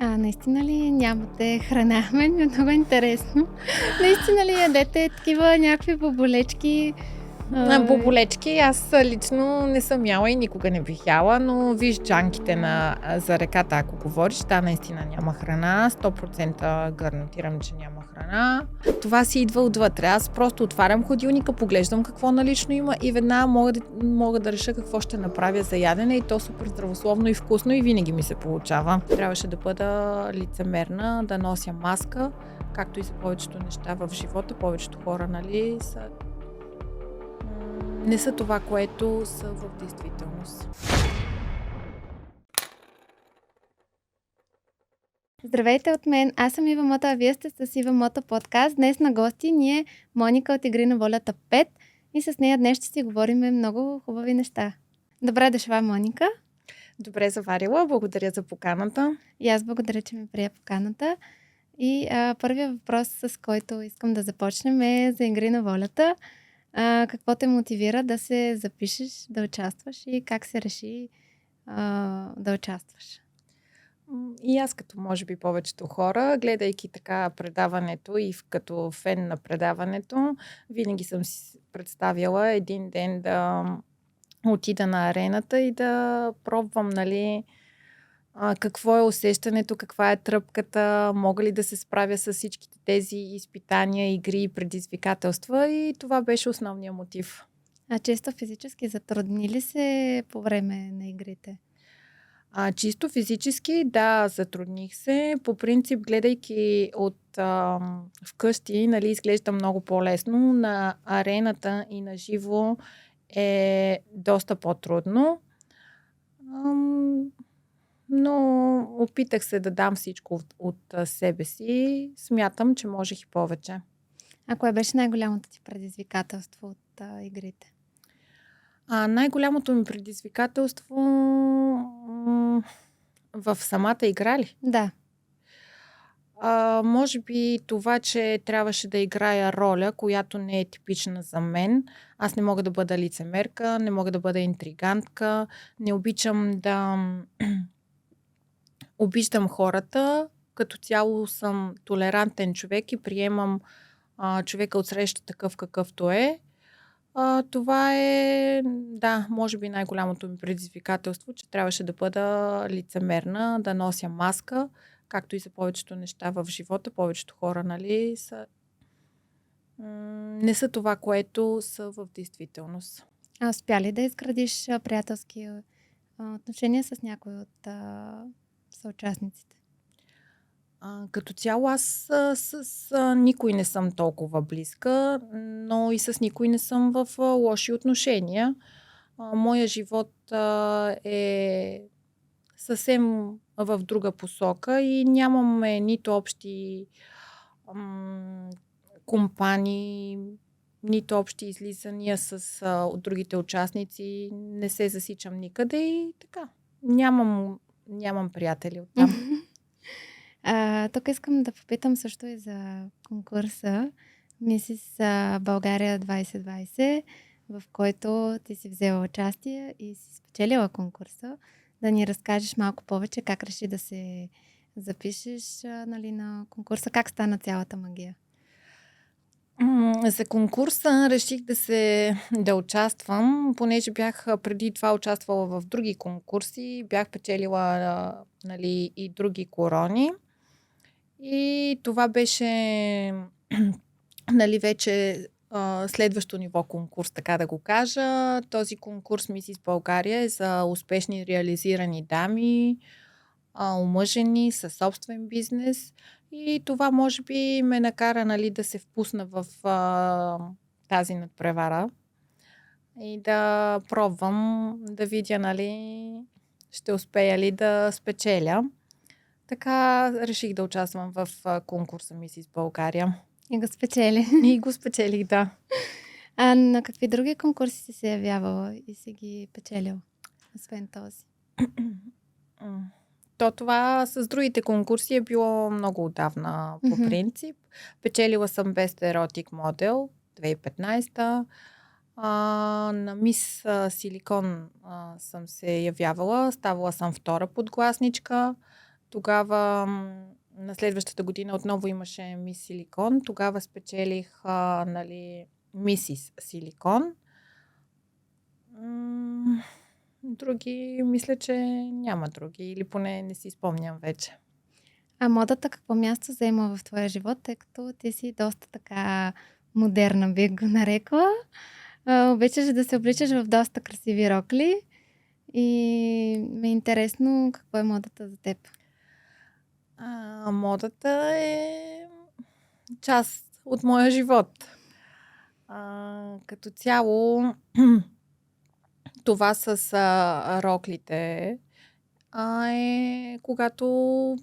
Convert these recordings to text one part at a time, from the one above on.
Наистина ли нямате храна? Мен ми е много интересно. Наистина ли ядете такива някакви боболечки? Ай, Боболечки аз лично не съм яла и никога не бих яла, но виж джанките за реката, ако говориш, наистина няма храна. 100% гарантирам, че няма храна. Това си идва отвътре. Аз просто отварям ходилника, поглеждам какво налично има и веднага мога да реша какво ще направя за ядене и то супер здравословно и вкусно и винаги ми се получава. Трябваше да бъда лицемерна, да нося маска, както и за повечето неща в живота. Повечето хора, не са това, което са в действителност. Здравейте от мен, аз съм Ива Мота, а вие сте с Ива Мота подкаст. Днес на гости ни е Моника от Игри на волята 5 и с нея днес ще си говорим много хубави неща. Добре дошла, Моника. Добре заварила, благодаря за поканата. И аз благодаря, че ми прия поканата. И първият въпрос, с който искам да започнем е за Игри на волята. Какво те мотивира да се запишеш, да участваш и как се реши да участваш? И аз като може би повечето хора, гледайки така предаването и като фен на предаването, винаги съм си представяла един ден да отида на арената и да пробвам, какво е усещането, каква е тръпката, мога ли да се справя с всичките тези изпитания, игри и предизвикателства и това беше основният мотив. Често физически затрудни ли се по време на игрите? Чисто физически, да, затрудних се. По принцип, гледайки от вкъщи, изглежда много по-лесно. На арената и на живо е доста по-трудно. Но опитах се да дам всичко от себе си. Смятам, че можех и повече. Кое беше най-голямото ти предизвикателство от игрите? Най-голямото ми предизвикателство в самата игра ли? Да. Може би това, че трябваше да играя роля, която не е типична за мен. Аз не мога да бъда лицемерка, не мога да бъда интригантка, не обичам да обиждам хората. Като цяло съм толерантен човек и приемам човека отсреща такъв какъвто е. Това е, да, може би най-голямото ми предизвикателство, че трябваше да бъда лицемерна, да нося маска, както и за повечето неща в живота. Повечето хора, не са това, което са в действителност. Успя ли да изградиш приятелски отношения с някой от съучастниците? Като цяло аз с никой не съм толкова близка, но и с никой не съм в лоши отношения. Моя живот е съвсем в друга посока и нямаме нито общи компании, нито общи излизания от другите участници. Не се засичам никъде и така. Нямам приятели оттам. Тук искам да попитам също и за конкурса Мисис България 2020, в който ти си взела участие и си спечелила конкурса. Да ни разкажеш малко повече как реши да се запишеш на конкурса, как стана цялата магия? За конкурса реших да участвам, понеже бях преди това участвала в други конкурси, бях печелила и други корони. И това беше вече следващо ниво конкурс, така да го кажа. Този конкурс Мисис България е за успешни реализирани дами, омъжени, със собствен бизнес. И това може би ме накара да се впусна в тази надпревара и да пробвам да видя ще успея ли да спечеля. Така реших да участвам в конкурса Мисис България. И го спечели. И го спечелих, да. На какви други конкурси си се явявала и си ги печелила, освен този? Това с другите конкурси е било много отдавна по принцип. Печелила съм Best Erotic Model 2015. На Мис Силикон съм се явявала. Ставала съм втора подгласничка. Тогава на следващата година отново имаше Мис Силикон. Тогава спечелих Мисис Силикон. Други, мисля, че няма други. Или поне не си спомням вече. А модата какво място заема в твоя живот, тъй като ти си доста така модерна, бих го нарекла. Обичаш да се обличаш в доста красиви рокли и ми е интересно какво е модата за теб. Модата е част от моя живот. Като цяло, това с роклите е когато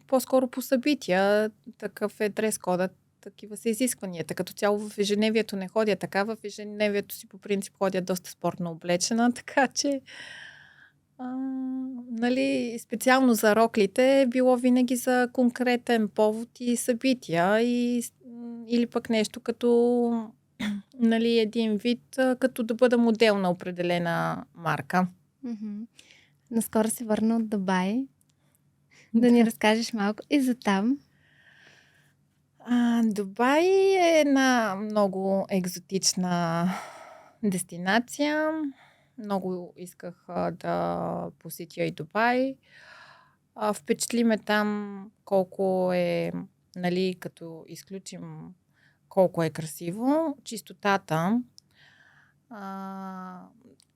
по-скоро по събития, такъв е дрес-кодът, такива са изискванията. Като цяло в ежедневието не ходя така, в ежедневието си по принцип ходя доста спортно облечена, така че специално за роклите е било винаги за конкретен повод и събития или пък нещо като един вид, като да бъда модел на определена марка. Наскоро се върна от Дубай. Да ни разкажеш малко и за там. Дубай е една много екзотична дестинация. Много исках да посетя и Дубай. Впечатли ме там колко е, като изключим колко е красиво, чистотата.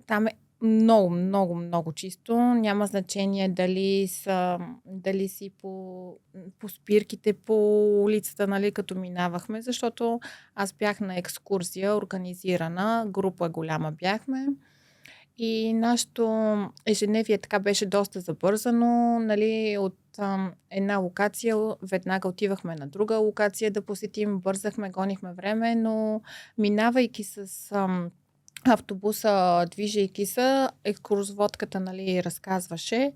Там е много, много, много чисто. Няма значение дали си по спирките, по улицата, като минавахме, защото аз бях на екскурзия, организирана, група голяма бяхме. И нашето ежедневие така беше доста забързано. От една локация веднага отивахме на друга локация да посетим, бързахме, гонихме време, но минавайки с автобуса, движейки се, екскурзоводката разказваше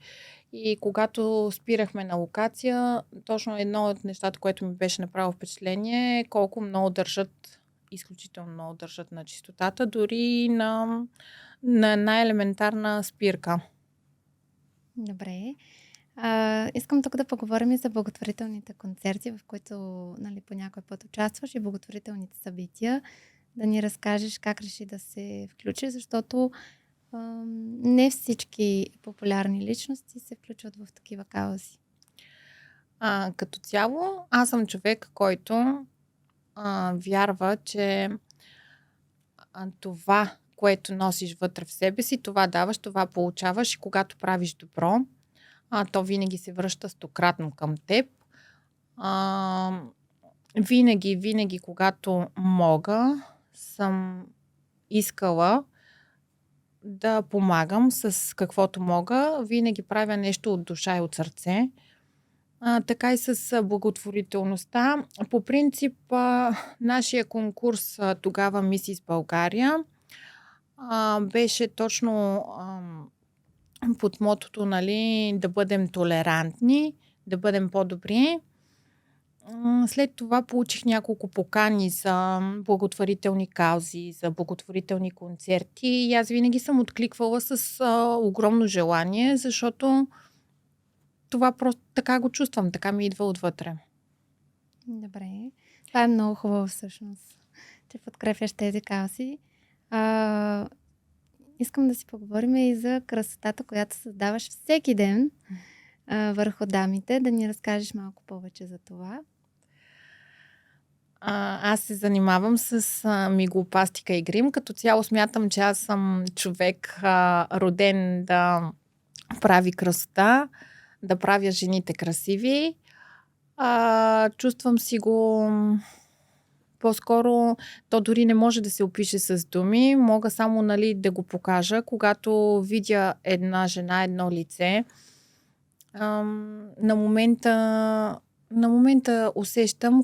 и когато спирахме на локация, точно едно от нещата, което ми беше направило впечатление е колко много държат, изключително много държат на чистотата, дори на най-елементарна спирка. Добре. Искам тук да поговорим и за благотворителните концерти, в които по някой път участваш и благотворителните събития. Да ни разкажеш как реши да се включи, защото не всички популярни личности се включват в такива каузи. Като цяло, аз съм човек, който вярва, че това, което носиш вътре в себе си, това даваш, това получаваш и когато правиш добро, то винаги се връща стократно към теб. Винаги, когато мога, съм искала да помагам с каквото мога. Винаги правя нещо от душа и от сърце. Така и с благотворителността. По принцип, нашия конкурс тогава Мисис България беше точно под мотото, да бъдем толерантни, да бъдем по-добри. След това получих няколко покани за благотворителни каузи, за благотворителни концерти и аз винаги съм откликвала с огромно желание, защото това просто така го чувствам, така ми идва отвътре. Добре. Това е много хубаво всъщност, че подкрепяш тези каузи. Искам да си поговорим и за красотата, която създаваш всеки ден върху дамите. Да ни разкажеш малко повече за това. Аз се занимавам с миглопластика и грим. Като цяло смятам, че аз съм човек роден да прави красота, да правя жените красиви. Чувствам си го по-скоро, то дори не може да се опише с думи. Мога само да го покажа. Когато видя една жена, едно лице, на момента усещам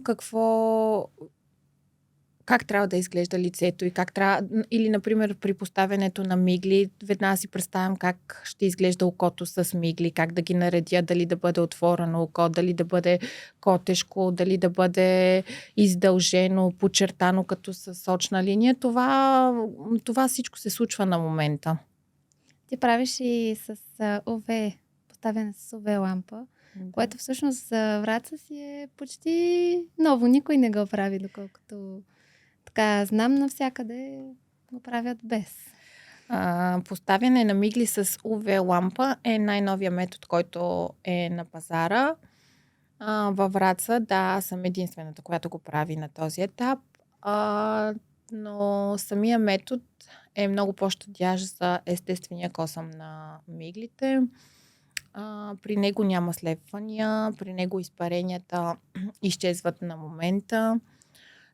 как трябва да изглежда лицето и как трябва, или например при поставянето на мигли, веднага си представям как ще изглежда окото с мигли, как да ги наредя, дали да бъде отворено око, дали да бъде котешко, дали да бъде издължено, подчертано като с сочна линия. Това всичко се случва на момента. Ти правиш и с УВ, поставяне с УВ лампа. Да. Което всъщност за Враца си е почти ново. Никой не го прави, доколкото така знам, навсякъде го правят без. Поставяне на мигли с UV лампа е най-новия метод, който е на пазара. Във Враца, да, аз съм единствената, която го прави на този етап. Но самия метод е много по-щадящ за естествения косъм на миглите. При него няма слепвания, при него изпаренията изчезват на момента.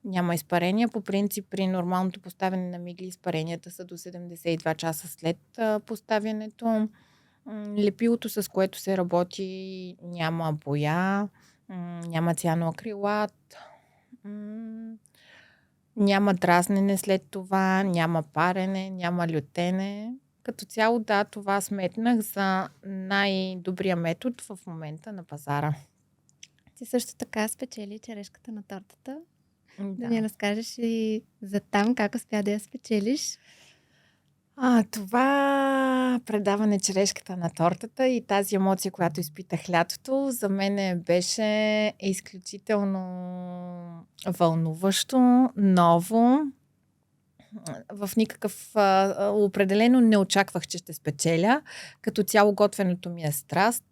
Няма изпарения. По принцип, при нормалното поставяне на мигли, изпаренията са до 72 часа след поставянето. Лепилото, с което се работи, няма боя, няма цианоакрилат, няма дразнене след това, няма парене, няма лютене. Като цяло, да, това сметнах за най-добрия метод в момента на пазара. Ти също така спечели черешката на тортата. Да Да. ни разкажеш и за там как успя да я спечелиш. Това предаване черешката на тортата и тази емоция, която изпитах лятото, за мен беше изключително вълнуващо, ново. В никакъв определено не очаквах, че ще спечеля. Като цяло готвенето ми е страст.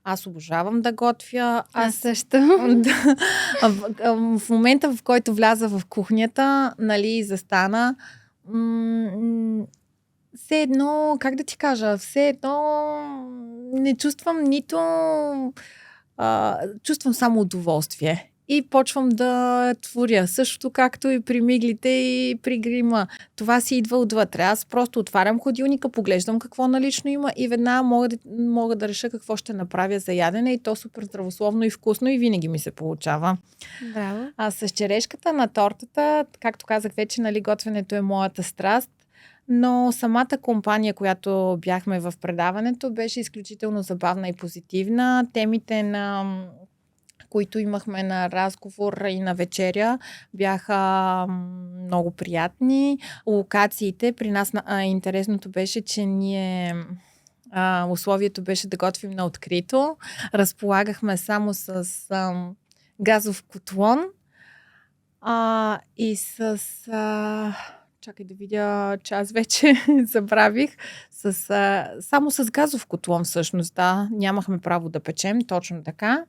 Аз обожавам да готвя. Аз също. Да. В момента, в който вляза в кухнята, нали, застана, все едно, как да ти кажа, все едно не чувствам нито... чувствам само удоволствие. И почвам да творя. Същото както и при миглите и при грима. Това си идва отвътре. Аз просто отварям ходилника, поглеждам какво налично има и веднага мога да реша какво ще направя за ядене и то супер здравословно и вкусно и винаги ми се получава. Браво. С черешката на тортата, както казах вече, нали, готвенето е моята страст. Но самата компания, която бяхме в предаването, беше изключително забавна и позитивна. Темите, които имахме на разговор и на вечеря, бяха много приятни. Локациите, при нас интересното беше, че ние условието беше да готвим на открито. Разполагахме само с газов котлон и с... чакай да видя, че аз вече забравих. Само с газов котлон всъщност, да. Нямахме право да печем, точно така.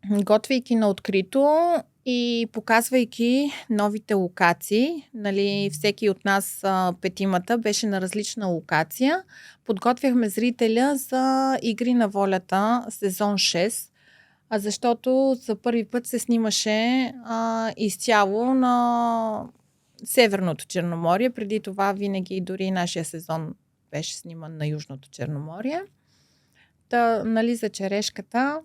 Готвейки на открито и показвайки новите локации, нали, всеки от нас петимата беше на различна локация, подготвяхме зрителя за Игри на волята сезон 6, защото за първи път се снимаше изцяло на Северното Черноморие. Преди това винаги дори нашия сезон беше сниман на Южното Черноморие. Нали, за черешката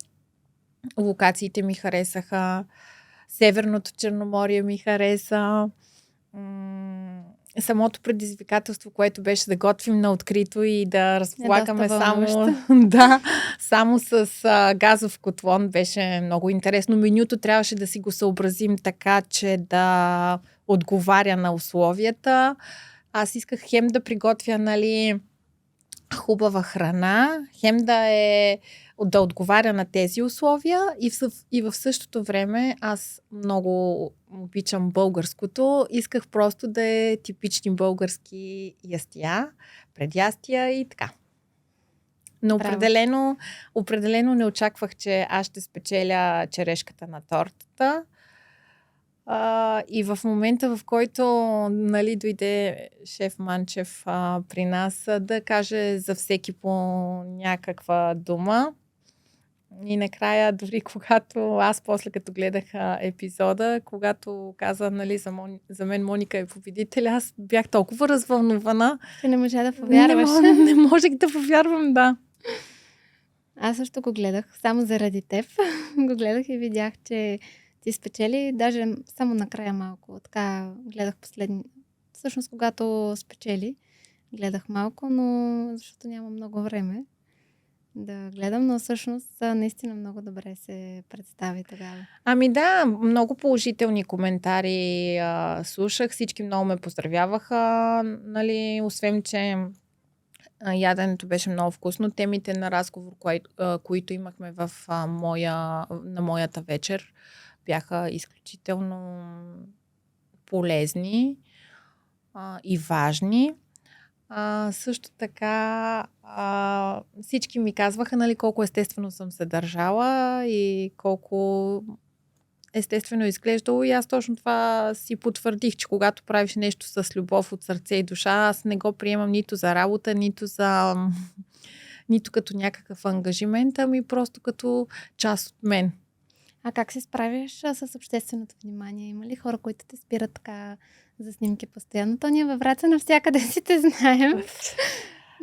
локациите ми харесаха, Северното Черноморие ми хареса, самото предизвикателство, което беше да готвим на открито и да разполагаме само с газов котлон, беше много интересно. Менюто трябваше да си го съобразим така, че да отговаря на условията. Аз исках хем да приготвя, нали, хубава храна, хем да отговаря на тези условия и в същото време аз много обичам българското. Исках просто да е типични български ястия, предястия и така. Но определено не очаквах, че аз ще спечеля черешката на тортата. И в момента, в който, нали, дойде шеф Манчев при нас да каже за всеки по някаква дума. И накрая, дори когато аз после като гледах епизода, когато каза, нали, за мен Моника е победителя, аз бях толкова развълнувана. Ти не можа да повярваш. Не можех да повярвам, да. Аз също го гледах, само заради теб. Го гледах и видях, че ти спечели, даже само накрая малко. Така гледах последни. Всъщност, когато спечели, гледах малко, но защото няма много време да гледам, но всъщност наистина много добре се представи тогава. Да, много положителни коментари слушах, всички много ме поздравяваха, нали, освен, че Яденето беше много вкусно. Темите на разговор, които имахме на моята вечер, бяха изключително полезни и важни. Също така всички ми казваха, нали, колко естествено съм се държала и колко естествено изглеждало, и аз точно това си потвърдих, че когато правиш нещо с любов от сърце и душа, аз не го приемам нито за работа, нито като някакъв ангажимент, ами просто като част от мен. А как се справиш с общественото внимание? Има ли хора, които те спират така за снимки постоянно? То ние във Враца навсякъде си те знаем,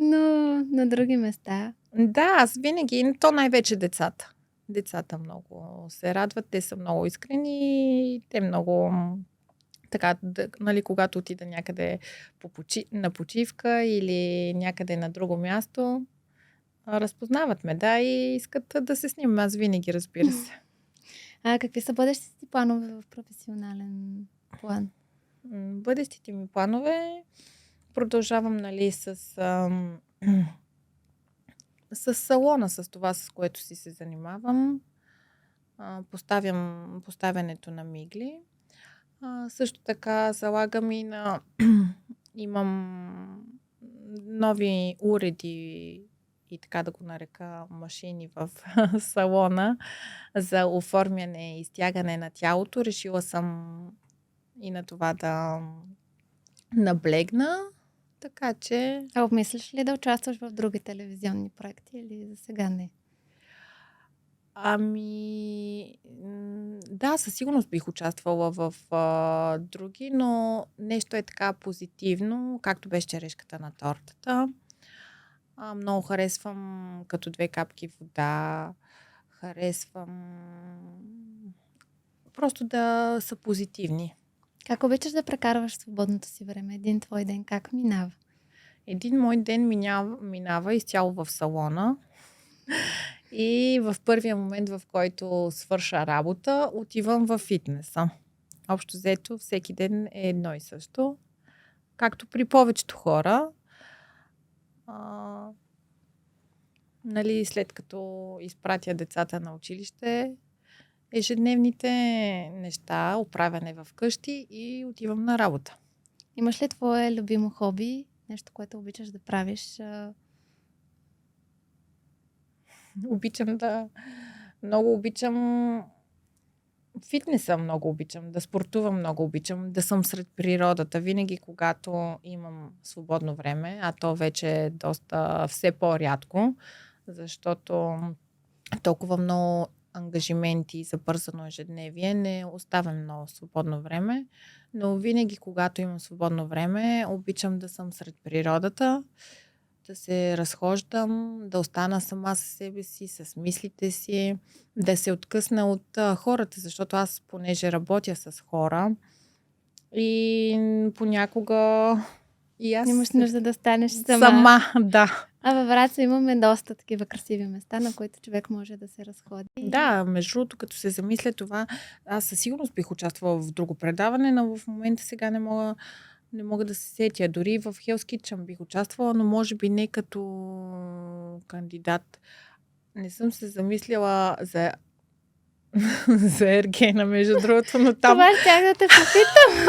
но на други места. Да, аз винаги, то най-вече децата. Децата много се радват, те са много искрени, те много така, нали, когато отида някъде на почивка или някъде на друго място, разпознават ме, да, и искат да се снимам. Аз винаги, разбира се. Какви са бъдещите ти планове в професионален план? Бъдещите ми планове продължавам, нали, с салона, с това, с което си се занимавам. Поставянето на мигли. Също така залагам и на имам нови уреди и така да го нарека машини в салона за оформяне и стягане на тялото. Решила съм и на това да наблегна, така че... А обмислиш ли да участваш в други телевизионни проекти или за сега не? Да, със сигурност бих участвала в други, но нещо е така позитивно, както беше черешката на тортата. Много харесвам като 2 капки вода. Харесвам просто да са позитивни. Как обичаш да прекарваш свободното си време? Един твой ден как минава? Един мой ден минава изцяло в салона. И в първия момент, в който свърша работа, отивам във фитнеса. Общо взето, всеки ден е едно и също. Както при повечето хора. Нали, след като изпратя децата на училище, ежедневните неща, оправяне в къщи и отивам на работа. Имаш ли твое любимо хоби? Нещо, което обичаш да правиш? Много обичам фитнеса, много обичам, да спортувам, много обичам, да съм сред природата. Винаги, когато имам свободно време, а то вече е доста все по-рядко, защото толкова много ангажименти и забързано ежедневие, не оставям много свободно време, но винаги, когато имам свободно време, обичам да съм сред природата, да се разхождам, да остана сама със себе си, с мислите си, да се откъсна от хората, защото аз, понеже работя с хора и понякога и аз... Нямаш нужда да станеш сама, да. А във Враца имаме доста такива красиви места, на които човек може да се разходи. Да, между другото, като се замисля това, аз със сигурност бих участвала в друго предаване, но в момента сега не мога да се сетя. Дори в Hell's Kitchen бих участвала, но може би не като кандидат. Не съм се замислила за Ергена, между другото, но там... Това щях да те попитам.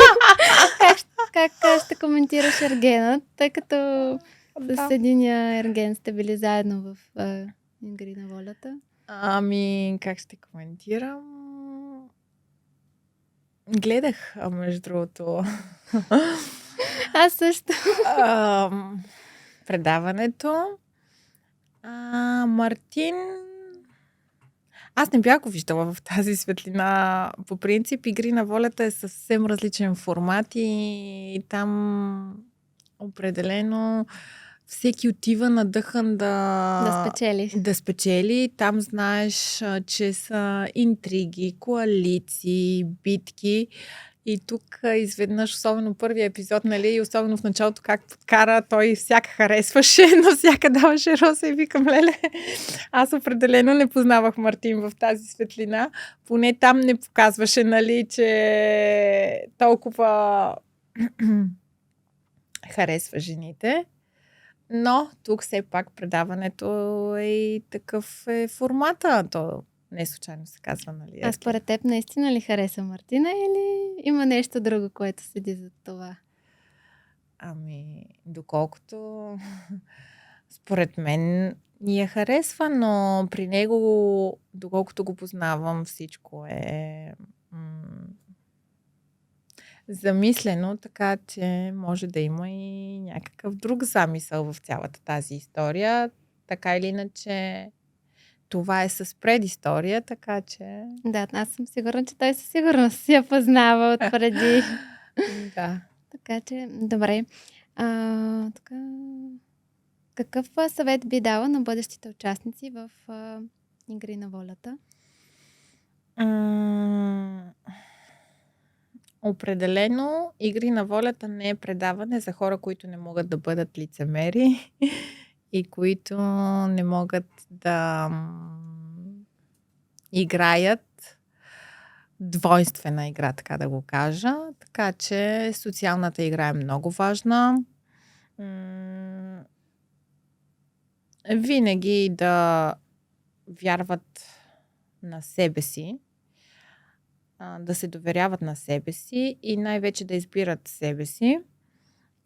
Как ще коментираш Ергена, тъй като с единия Ерген сте били заедно в Игри на волята? Как ще коментирам? Гледах, между другото. Аз също. Предаването. Мартин... Аз не бях го виждала в тази светлина. По принцип, Игри на волята е съвсем различен формат и там определено всеки отива надъхан да спечели. Там знаеш, че са интриги, коалиции, битки. И тук изведнъж, особено първия епизод, нали, и особено в началото как подкара, той всяка харесваше, но всяка даваше роса и викам, леле, аз определено не познавах Мартин в тази светлина. Поне там не показваше, нали, че толкова харесва жените. Но тук все пак предаването е и такъв е формата. То не случайно се казва, нали? А според теб наистина ли хареса Мартина или има нещо друго, което седи за това? Ами, доколкото според мен ни я харесва, но при него, доколкото го познавам, всичко е замислено, така че може да има и някакъв друг замисъл в цялата тази история. Така или иначе, това е с предистория, така че... Да, аз съм сигурна, че той със сигурност си я познава отпреди. Да. Така че, добре. Така, какъв съвет би дала на бъдещите участници в Игри на волята? Определено, Игри на волята не е предаване за хора, които не могат да бъдат лицемери и които не могат да играят двойствена игра, така да го кажа. Така че социалната игра е много важна. Винаги да вярват на себе си, да се доверяват на себе си и най-вече да избират себе си.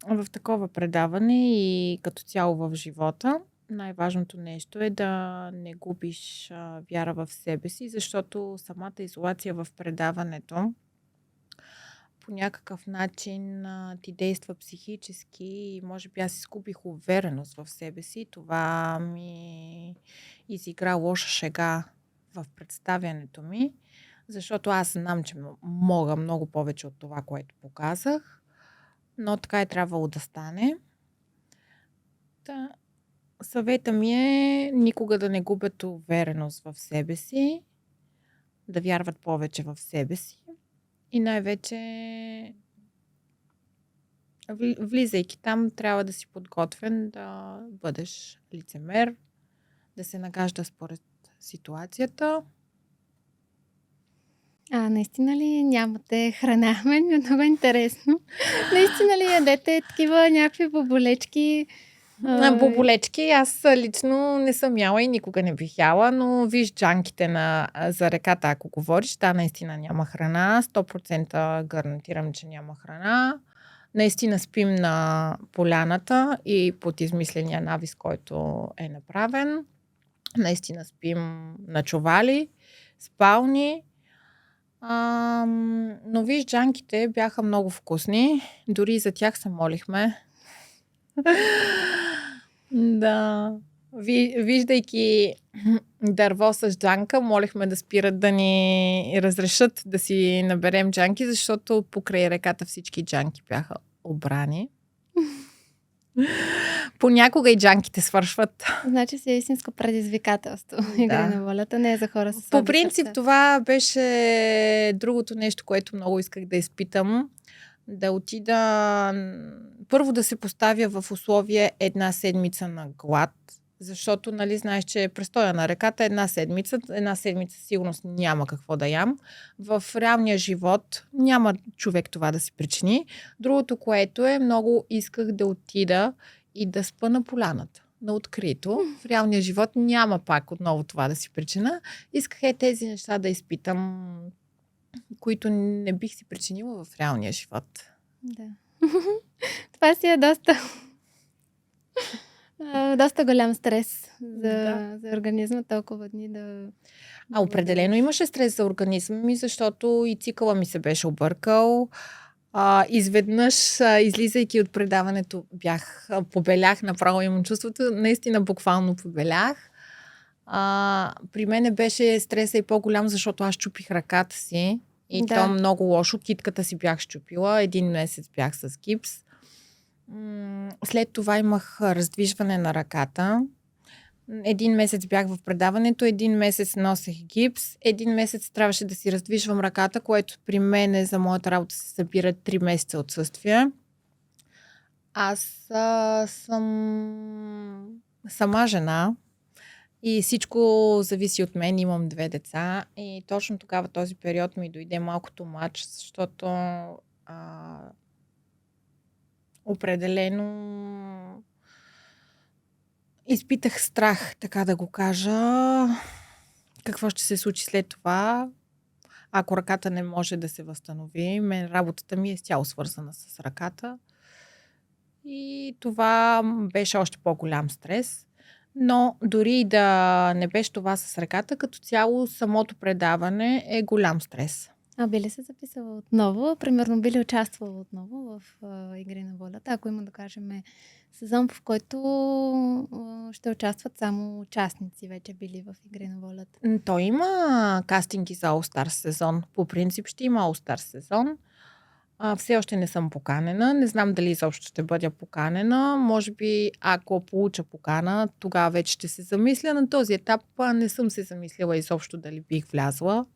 В такова предаване и като цяло в живота, най-важното нещо е да не губиш вяра в себе си, защото самата изолация в предаването по някакъв начин ти действа психически и може би аз изгубих увереност в себе си. Това ми изигра лоша шега в представянето ми, защото аз знам, че мога много повече от това, което показах, но така е трябвало да стане. Съвета ми е никога да не губят увереност в себе си, да вярват повече в себе си и най-вече влизайки там трябва да си подготвен да бъдеш лицемер, да се нагажда според ситуацията. Наистина ли нямате храна? Мен ми е много интересно. Наистина ли ядете такива някакви боболечки? Боболечки аз лично не съм яла и никога не бих яла, но виж джанките за реката, ако говориш, да, наистина няма храна. 100% гарантирам, че няма храна. Наистина спим на поляната и под измисления навис, който е направен. Наистина спим на чували, спални. Но виж, джанките бяха много вкусни. Дори за тях се молихме. Да. Виждайки дърво с джанка, молихме да спират да ни разрешат да си наберем джанки, защото покрай реката всички джанки бяха обрани. Понякога и джанките свършват. Значи си е истинско предизвикателство. Игри на волята не е за хора с слаби По принцип сърца. това беше другото нещо, което много исках да изпитам. Да отида първо да се поставя в условие една седмица на глад, защото, нали, знаеш, че престоя на реката една седмица сигурност няма какво да ям. В реалния живот няма човек това да си причини. Другото, което е, много исках да отида и да спа на поляната, на открито. В реалния живот няма пак отново това да си причина. Исках тези неща да изпитам, които не бих си причинила в реалния живот. Да. Това си е доста голям стрес за организма, толкова дни да... Определено имаше стрес за организма ми, защото и цикъла ми се беше объркал. Изведнъж, излизайки от предаването, побелях, направо имам чувството, наистина буквално побелях. При мене беше стреса и по-голям, защото аз чупих ръката си и то много лошо. Китката си бях щупила, 1 месец бях с гипс. След това имах раздвижване на ръката. 1 месец бях в предаването, 1 месец носех гипс, 1 месец трябваше да си раздвижвам ръката, което при мен за моята работа се събира 3 месеца отсъствие. Аз съм сама жена и всичко зависи от мен. Имам 2 деца и точно тогава този период ми дойде малко too much, защото определено изпитах страх, така да го кажа. Какво ще се случи след това, ако ръката не може да се възстанови. Работата ми е изцяло свързана с ръката. И това беше още по-голям стрес. Но дори и да не беше това с ръката, като цяло самото предаване е голям стрес. А би ли се записала отново? Примерно би ли участвала отново в Игри на волята? Ако има, да кажем, сезон, в който ще участват само участници, вече били в Игри на волята. Той има кастинги за All Stars сезон. По принцип ще има All Stars сезон. Все още не съм поканена. Не знам дали изобщо ще бъда поканена. Може би, ако получа покана, тогава вече ще се замисля. На този етап не съм се замислила изобщо дали бих влязла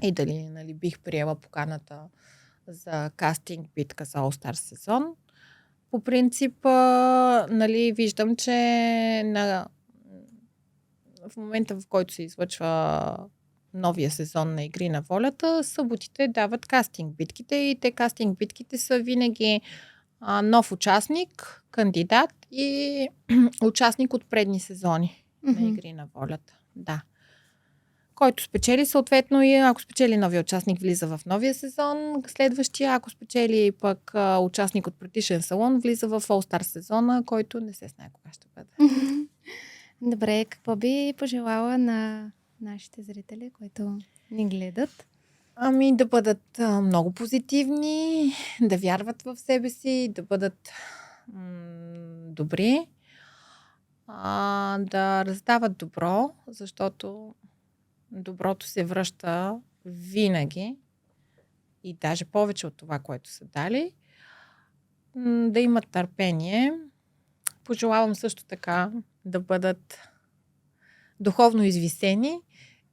и дали, нали, бих приела поканата за кастинг битка за All Stars сезон. По принцип, нали, виждам, че в момента, в който се излъчва новия сезон на Игри на волята, съботите дават кастинг битките и те кастинг битките са винаги нов участник, кандидат и участник от предни сезони на Игри на волята. Да. Който спечели, съответно, и ако спечели новия участник, влиза в новия сезон. Следващия, ако спечели пък участник от предишен салон, влиза в All Star сезона, който не се знае кога ще бъде. Добре, какво би пожелала на нашите зрители, които ни гледат? Ами да бъдат много позитивни, да вярват в себе си, да бъдат добри, да раздават добро, защото доброто се връща винаги и даже повече от това, което са дали. Да имат търпение. Пожелавам също така да бъдат духовно извисени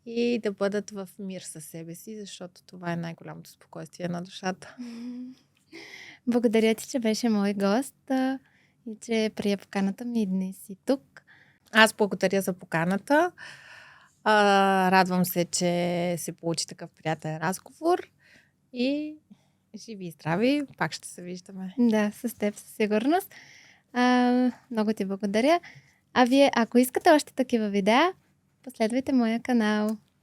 и да бъдат в мир със себе си, защото това е най-голямото спокойствие на душата. Благодаря ти, че беше мой гост и че прие поканата ми днес и тук. Аз благодаря за поканата. Радвам се, че се получи такъв приятен разговор и живи и здрави, пак ще се виждаме. Да, с теб със сигурност. Много ти благодаря. А вие, ако искате още такива видеа, последвайте моя канал.